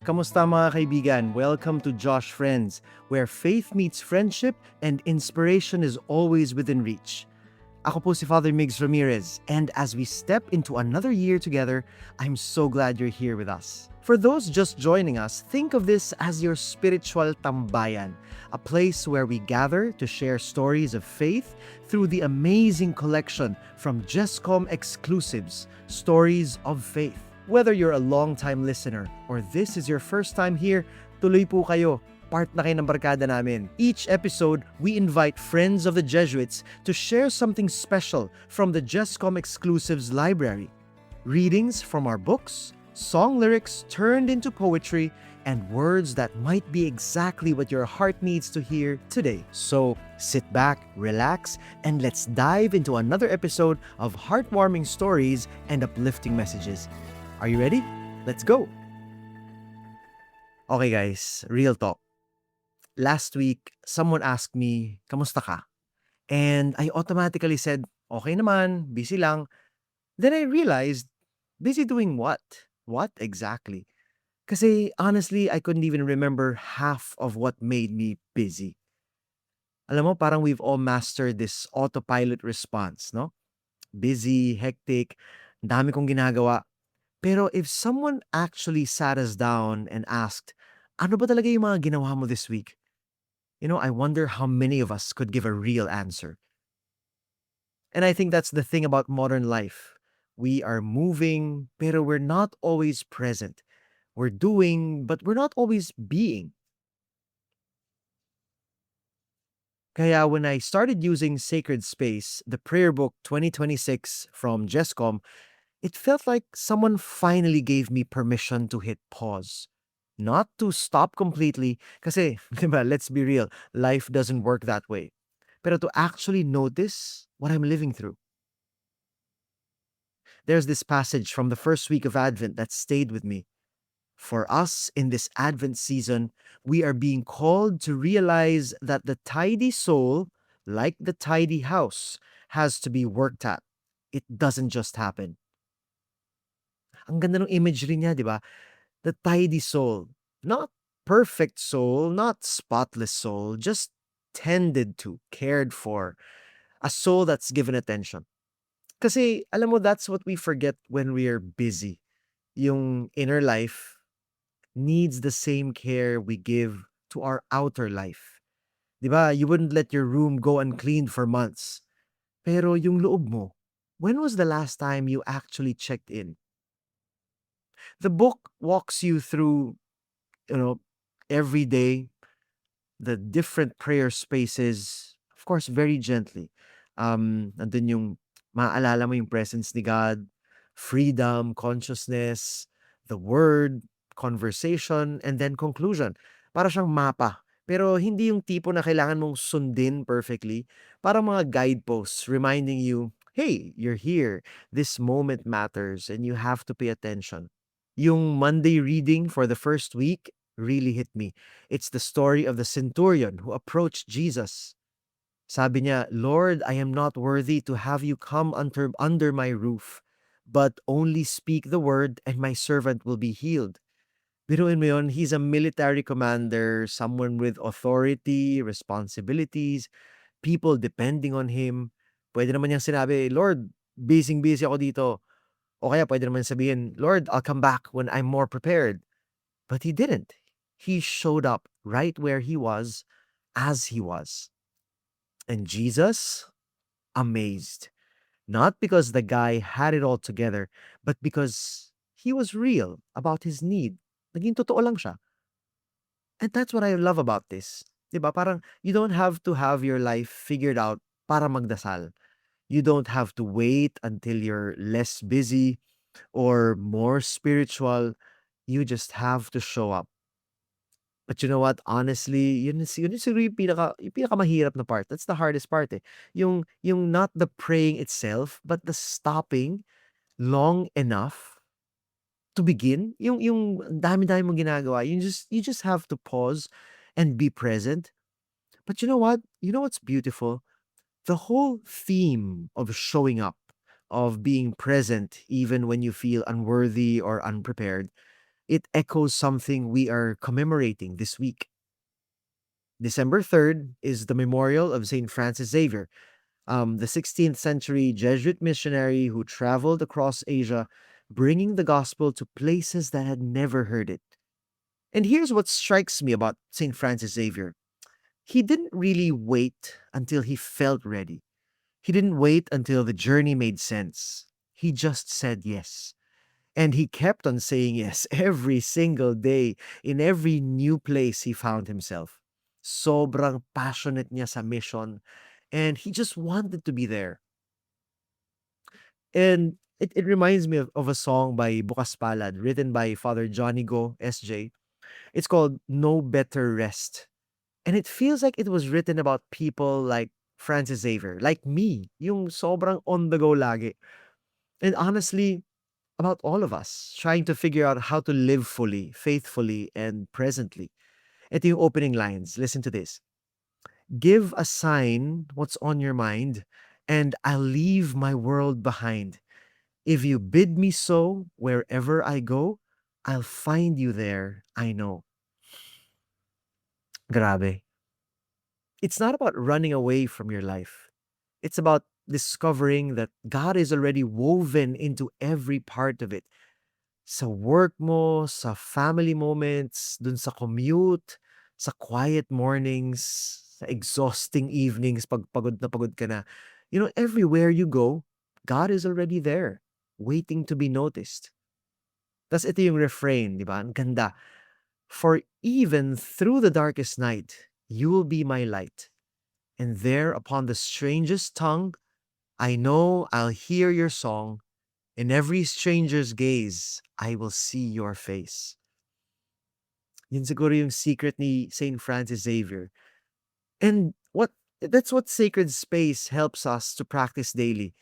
Kamusta mga kaibigan? Welcome to Josh Friends, where faith meets friendship and inspiration is always within reach. Ako po si Father Migs Ramirez, and as we step into another year together, I'm so glad you're here with us. For those just joining us, think of this as your spiritual tambayan, a place where we gather to share stories of faith through the amazing collection from Jescom exclusives, Stories of Faith. Whether you're a long-time listener or this is your first time here, tuloy po kayo. Part na kayo ng barkada namin. Each episode, we invite friends of the Jesuits to share something special from the Jescom Exclusives library. Readings from our books, song lyrics turned into poetry, and words that might be exactly what your heart needs to hear today. So, sit back, relax, and let's dive into another episode of heartwarming stories and uplifting messages. Are you ready? Let's go! Okay guys, real talk. Last week, someone asked me, "Kamusta ka?" And I automatically said, "Okay naman, busy lang." Then I realized, busy doing what? What exactly? Kasi honestly, I couldn't even remember half of what made me busy. Alam mo, parang we've all mastered this autopilot response, no? Busy, hectic, dami kong ginagawa. Pero if someone actually sat us down and asked, "Ano ba talaga yung mga ginawa mo this week?" I wonder how many of us could give a real answer. And I think that's the thing about modern life. We are moving, pero we're not always present. We're doing, but we're not always being. Kaya when I started using Sacred Space, the Prayerbook 2026 from Jescom, it felt like someone finally gave me permission to hit pause. Not to stop completely, kasi, diba, let's be real, life doesn't work that way. Pero to actually notice what I'm living through. There's this passage from the first week of Advent that stayed with me. For us in this Advent season, we are being called to realize that the tidy soul, like the tidy house, has to be worked at. It doesn't just happen. Ang ganda ng imagery niya, di ba? The tidy soul. Not perfect soul, not spotless soul, just tended to, cared for. A soul that's given attention. Kasi, alam mo, that's what we forget when we are busy. Yung inner life needs the same care we give to our outer life. Di ba? You wouldn't let your room go uncleaned for months. Pero yung loob mo, when was the last time you actually checked in? The book walks you through, every day, the different prayer spaces, of course, very gently. Nandun yung maaalala mo yung presence ni God, freedom, consciousness, the word, conversation, and then conclusion. Para siyang mapa. Pero hindi yung tipo na kailangan mong sundin perfectly. Parang mga guideposts reminding you, hey, you're here. This moment matters and you have to pay attention. Yung Monday reading for the first week really hit me. It's the story of the centurion who approached Jesus. Sabi niya, "Lord, I am not worthy to have you come under my roof, but only speak the word and my servant will be healed." Biruin mo yun, he's a military commander, someone with authority, responsibilities, people depending on him. Pwede naman niyang sinabi, "Lord, busy-busy ako dito." O kaya pwede naman sabihin, "Lord, I'll come back when I'm more prepared." But he didn't. He showed up right where he was, as he was. And Jesus, amazed. Not because the guy had it all together, but because he was real about his need. Naging totoo lang siya. And that's what I love about this. 'Di ba? Parang you don't have to have your life figured out para magdasal. You don't have to wait until you're less busy or more spiritual. You just have to show up. But you know what? Honestly, yun siguro yung pinakamahirap na part. That's the hardest part eh. Yung not the praying itself, but the stopping long enough to begin. Yung dami-dami mong ginagawa. You just have to pause and be present. But you know what? You know what's beautiful? The whole theme of showing up, of being present even when you feel unworthy or unprepared, it echoes something we are commemorating this week. December 3rd is the memorial of St. Francis Xavier, the 16th century Jesuit missionary who traveled across Asia, bringing the gospel to places that had never heard it. And here's what strikes me about St. Francis Xavier: he didn't really wait until he felt ready. He didn't wait until the journey made sense. He just said yes. And he kept on saying yes every single day in every new place he found himself. Sobrang passionate niya sa mission, and he just wanted to be there. And it reminds me of a song by Bukas Palad, written by Father Johnny Go, SJ. It's called No Better Rest. And it feels like it was written about people like Francis Xavier, like me, yung sobrang on the go lagi. And honestly, about all of us trying to figure out how to live fully, faithfully, and presently. Ito yung opening lines. Listen to this. Give a sign what's on your mind, and I'll leave my world behind. If you bid me so, wherever I go, I'll find you there, I know. Grabe. It's not about running away from your life. It's about discovering that God is already woven into every part of it. Sa work mo, sa family moments, dun sa commute, sa quiet mornings, sa exhausting evenings pag pagod na pagod ka na. Everywhere you go, God is already there, waiting to be noticed. Tas ito yung refrain, di ba? Ang ganda. For even through the darkest night, you will be my light. And there upon the strangest tongue, I know I'll hear your song. In every stranger's gaze, I will see your face. Yun siguro yung secret ni Saint Francis Xavier. And that's what sacred space helps us to practice daily.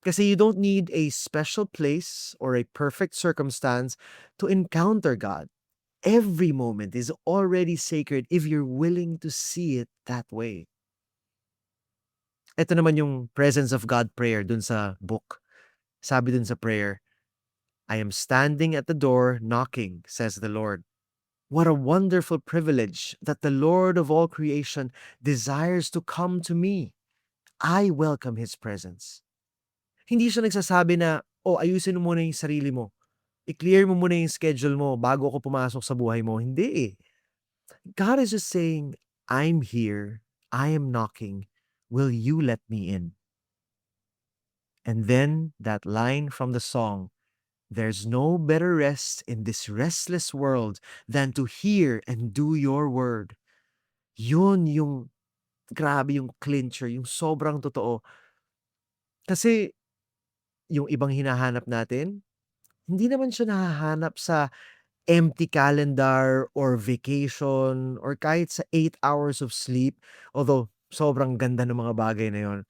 Kasi you don't need a special place or a perfect circumstance to encounter God. Every moment is already sacred if you're willing to see it that way. Ito naman yung presence of God prayer dun sa book. Sabi dun sa prayer, I am standing at the door knocking, says the Lord. What a wonderful privilege that the Lord of all creation desires to come to me. I welcome His presence. Hindi siya nagsasabi na, ayusin mo muna yung sarili mo. I-clear mo muna yung schedule mo bago ako pumasok sa buhay mo. Hindi eh. God is just saying, I'm here. I am knocking. Will you let me in? And then that line from the song, there's no better rest in this restless world than to hear and do your word. Yun yung grabe yung clincher, yung sobrang totoo. Kasi yung ibang hinahanap natin, hindi naman siya nahahanap sa empty calendar or vacation or kahit sa 8 hours of sleep. Although sobrang ganda ng mga bagay na yon.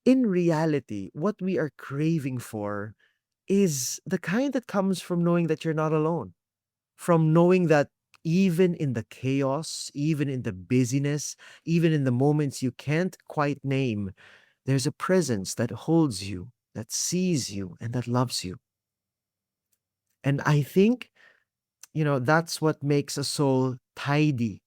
In reality, what we are craving for is the kind that comes from knowing that you're not alone. From knowing that even in the chaos, even in the busyness, even in the moments you can't quite name, there's a presence that holds you, that sees you, and that loves you. And I think, that's what makes a soul tidy.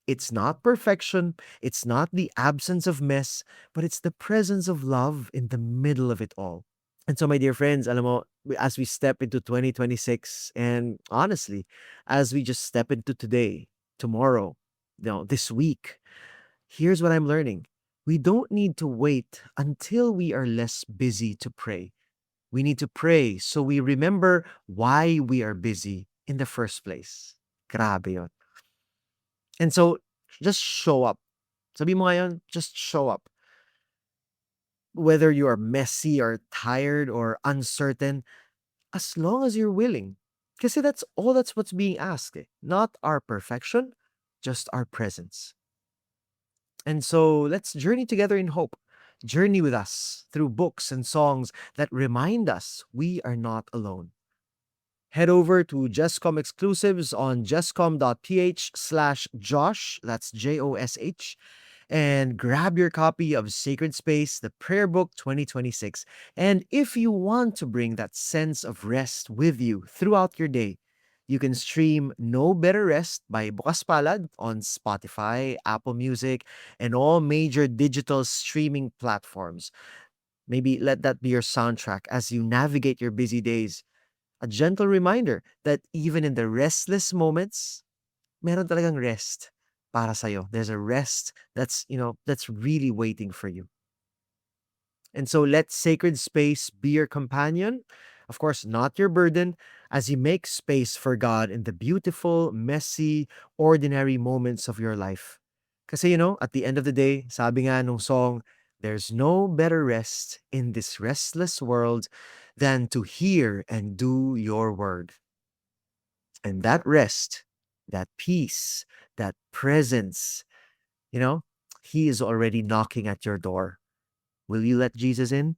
It's not perfection, it's not the absence of mess, but it's the presence of love in the middle of it all. And so, my dear friends, alam mo, as we step into 2026, and honestly, as we just step into today, tomorrow, this week, here's what I'm learning. We don't need to wait until we are less busy to pray. We need to pray so we remember why we are busy in the first place. Grabe yun. And so, just show up. Sabi mo ngayon, just show up. Whether you are messy or tired or uncertain, as long as you're willing. Kasi that's what's being asked. Not our perfection, just our presence. And so let's journey together in hope. Journey with us through books and songs that remind us we are not alone. Head over to JustCom exclusives on justcom.ph/Josh, that's Josh, and grab your copy of Sacred Space, the Prayerbook 2026. And if you want to bring that sense of rest with you throughout your day, you can stream No Better Rest by Bukas Palad on Spotify, Apple Music, and all major digital streaming platforms. Maybe let that be your soundtrack as you navigate your busy days. A gentle reminder that even in the restless moments, meron talagang rest para sa'yo. There's a rest that's really waiting for you. And so let sacred space be your companion, of course, not your burden, as you make space for God in the beautiful, messy, ordinary moments of your life. Kasi at the end of the day, sabi nga nung song, there's no better rest in this restless world than to hear and do your word. And that rest, that peace, that presence, you know, he is already knocking at your door. Will you let Jesus in?